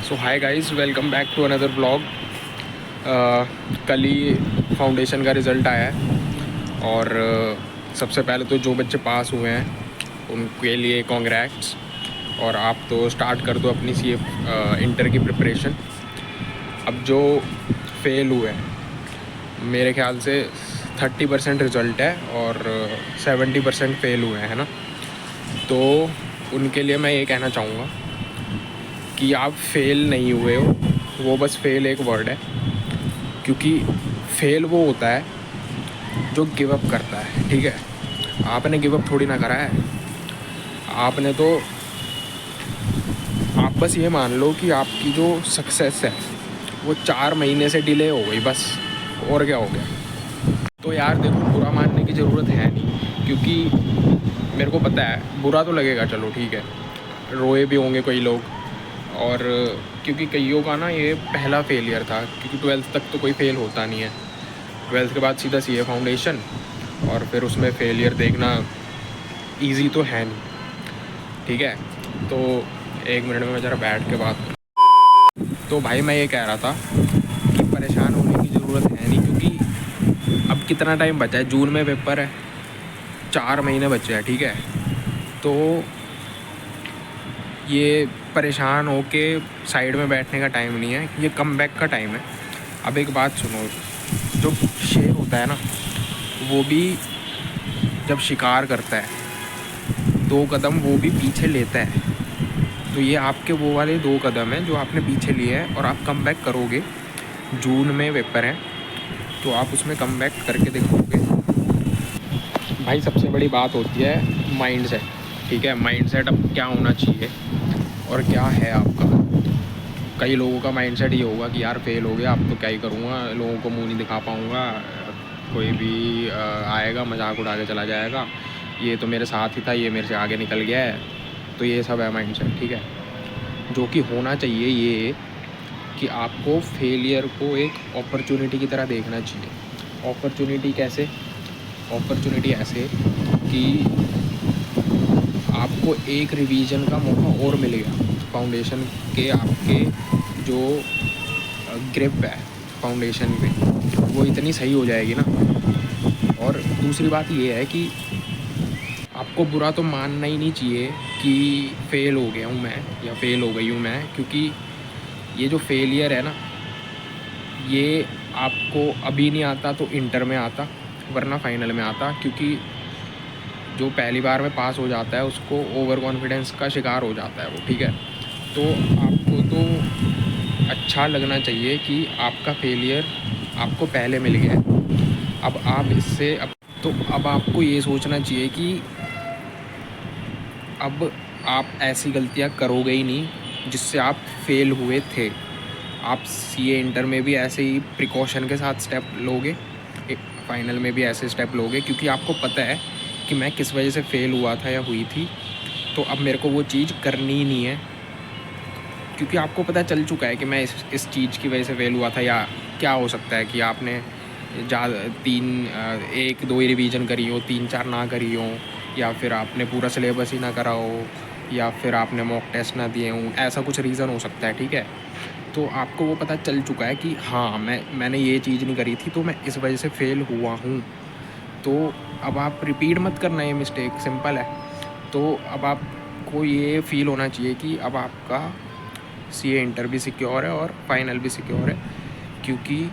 So hi guys, welcome back to another blog. कल ही foundation का रिज़ल्ट आया है और सबसे पहले तो जो बच्चे पास हुए हैं उनके लिए कॉन्ग्रेट्स। और आप तो स्टार्ट कर दो अपनी सी इंटर की प्रिपरेशन। अब जो फेल हुए हैं मेरे ख्याल से 30% रिज़ल्ट है और 70% फेल हुए हैं, है ना। तो उनके लिए मैं ये कहना चाहूँगा कि आप फेल नहीं हुए हो, वो बस फेल एक वर्ड है। क्योंकि फेल वो होता है जो गिव अप करता है, ठीक है। आपने गिव अप थोड़ी ना करा है। आपने तो आप बस ये मान लो कि आपकी जो सक्सेस है वो 4 महीने से डिले हो गई, बस। और क्या हो गया। तो यार देखो, बुरा मानने की ज़रूरत है नहीं, क्योंकि मेरे को पता है बुरा तो लगेगा, चलो ठीक है। रोए भी होंगे कई लोग। और क्योंकि कईयों का ना ये पहला फेलियर था, क्योंकि 12th तक तो कोई फेल होता नहीं है। 12th के बाद सीधा सीए फाउंडेशन, और फिर उसमें फेलियर देखना इजी तो है नहीं, ठीक है। तो एक मिनट में मैं ज़रा बैठ के बात करूँ। तो भाई मैं ये कह रहा था कि परेशान होने की ज़रूरत है नहीं, क्योंकि अब कितना टाइम बचा है। जून में पेपर है, 4 महीने बचे हैं, ठीक है। तो ये परेशान होके साइड में बैठने का टाइम नहीं है, ये कमबैक का टाइम है। अब एक बात सुनो, जो शेर होता है ना, वो भी जब शिकार करता है 2 कदम वो भी पीछे लेता है। तो ये आपके वो वाले 2 कदम हैं जो आपने पीछे लिए हैं, और आप कमबैक करोगे। जून में पेपर है तो आप उसमें कमबैक करके देखोगे। भाई सबसे बड़ी बात होती है माइंड सेट, ठीक है। माइंड सेट अब क्या होना चाहिए और क्या है आपका। कई लोगों का माइंडसेट ये होगा कि यार फेल हो गया, अब तो क्या ही करूँगा, लोगों को मुंह नहीं दिखा पाऊँगा, कोई भी आएगा मजाक उड़ा के चला जाएगा, ये तो मेरे साथ ही था, ये मेरे से आगे निकल गया है। तो ये सब है माइंडसेट, ठीक है। जो कि होना चाहिए ये कि आपको फेलियर को एक अपॉर्चुनिटी की तरह देखना चाहिए। अपॉर्चुनिटी कैसे? अपॉर्चुनिटी ऐसे कि आपको एक रिवीजन का मौका और मिलेगा। फाउंडेशन के आपके जो ग्रिप है फाउंडेशन पे, वो इतनी सही हो जाएगी ना। और दूसरी बात ये है कि आपको बुरा तो मानना ही नहीं चाहिए कि फ़ेल हो गया हूँ मैं या फ़ेल हो गई हूँ मैं, क्योंकि ये जो फेलियर है ना, ये आपको अभी नहीं आता तो इंटर में आता, वरना फाइनल में आता। क्योंकि जो पहली बार में पास हो जाता है उसको ओवर कॉन्फिडेंस का शिकार हो जाता है वो, ठीक है। तो आपको तो अच्छा लगना चाहिए कि आपका फेलियर आपको पहले मिल गया है। अब आप इससे अब आपको ये सोचना चाहिए कि अब आप ऐसी गलतियां करोगे ही नहीं जिससे आप फेल हुए थे। आप सीए इंटर में भी ऐसे ही प्रिकॉशन के साथ स्टेप लोगे, फाइनल में भी ऐसे स्टेप लोगे, क्योंकि आपको पता है कि मैं किस वजह से फ़ेल हुआ था या हुई थी। तो अब मेरे को वो चीज़ करनी ही नहीं है, क्योंकि आपको पता चल चुका है कि मैं इस चीज़ की वजह से फेल हुआ था। या क्या हो सकता है कि आपने ज़्यादा 1-2 ही रिवीजन करी हो, 3-4 ना करी हो, या फिर आपने पूरा सिलेबस ही ना करा हो, या फिर आपने मॉक टेस्ट ना दिए हों। ऐसा कुछ रीज़न हो सकता है, ठीक है। तो आपको वो पता चल चुका है कि हाँ मैंने ये चीज़ नहीं करी थी तो मैं इस वजह से फ़ेल हुआ हूँ। तो अब आप रिपीट मत करना ये मिस्टेक, सिंपल है। तो अब आपको ये फ़ील होना चाहिए कि अब आपका सीए इंटर भी सिक्योर है और फाइनल भी सिक्योर है, क्योंकि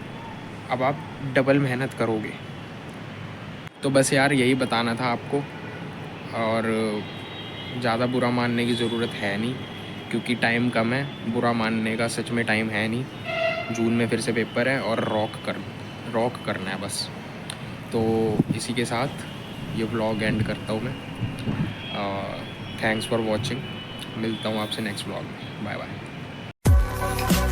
अब आप डबल मेहनत करोगे। तो बस यार यही बताना था आपको। और ज़्यादा बुरा मानने की ज़रूरत है नहीं, क्योंकि टाइम कम है। बुरा मानने का सच में टाइम है नहीं। जून में फिर से पेपर है और रॉक करना है बस। तो इसी के साथ ये व्लॉग एंड करता हूँ मैं। Thanks for watching. मिलता हूँ आपसे नेक्स्ट व्लॉग में। Bye bye.